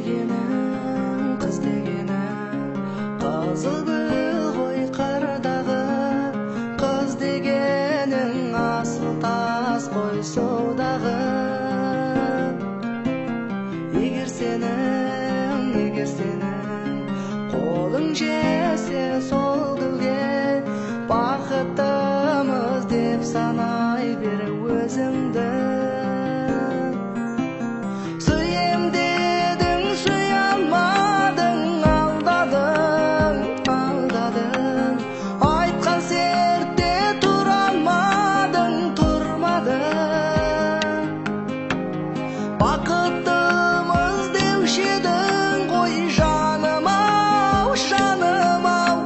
дегенің, қыз дегенің қызыл ғой қардағы, қыз дегенің асыл тас қой судағы. Егер сенің қолың жесе сол гүлге, бақыттымыз деп санай бер өзіңді. Сүйем дедің, сүйе алмадың, алдадың. Айтқан сертте тұра алмадың, тұрмадың. Бақыттымыз деуші едің ғой жаным-ау, жаным-ау.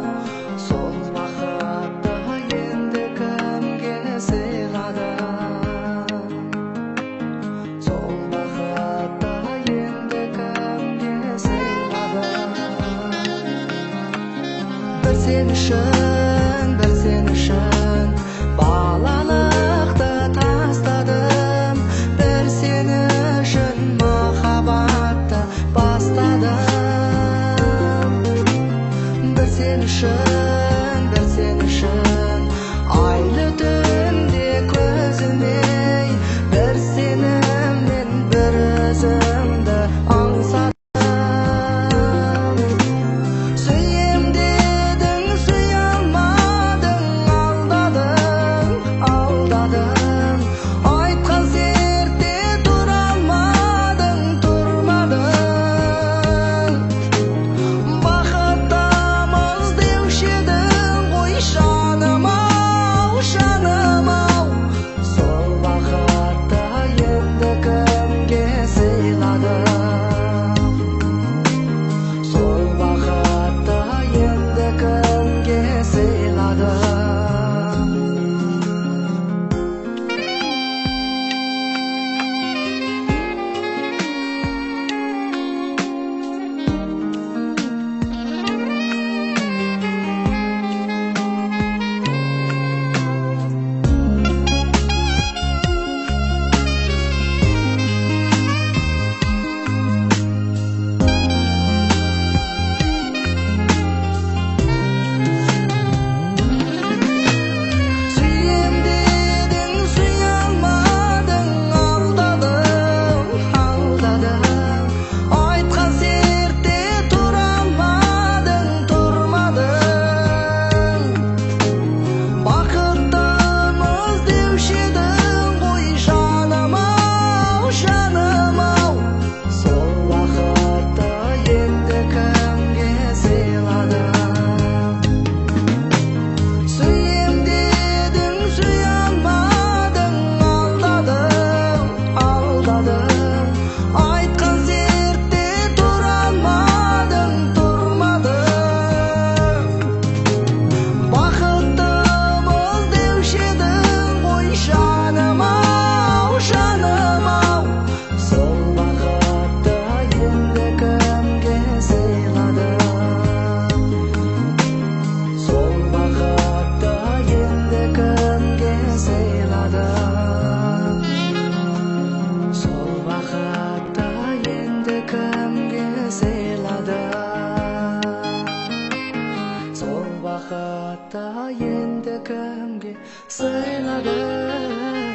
Сол бақытты енді кімге сыйладың? Сол бақытты енді кімге сыйладың? Бір сен үшін балалықты тастадым, бір сен үшін махаббатты бастадым. Бір сен үшін айлы түнде көзіме, бір сеніммен бір өзімді аңсадым. Сүйем дедің, сүйе алмадың, алдадың. Айтқан сертте тұра алмадың, тұрмадың. Бақыттымыз деуші едің ғой жаным-ау, жаным-ау. Сол бақытты енді кімге сыйладың? Сол бақытты енді кімге сыйладың? Сүйем дедің, сүйе алмадың, алдадың. Айтқан сертте тұра алмадың, тұрмадың. Бақыттымыз деуші едің ғой жаным-ау, жаным-ау. Сол бақытты енді кімге сыйладың? Сүйем дедің, сүйе алмадың, алдадың. Айтқан сертте тұра алмадың, тұрмадың. Бақыттымыз деуші едің ғой жаным-ау, жаным-ау. Сол бақытты енді кімге сыйладың? Сол бақытты енді кімге сыйладың? Сол бақытты енді кімге сыйладың? Сол бақытты енді кімге сыйладың?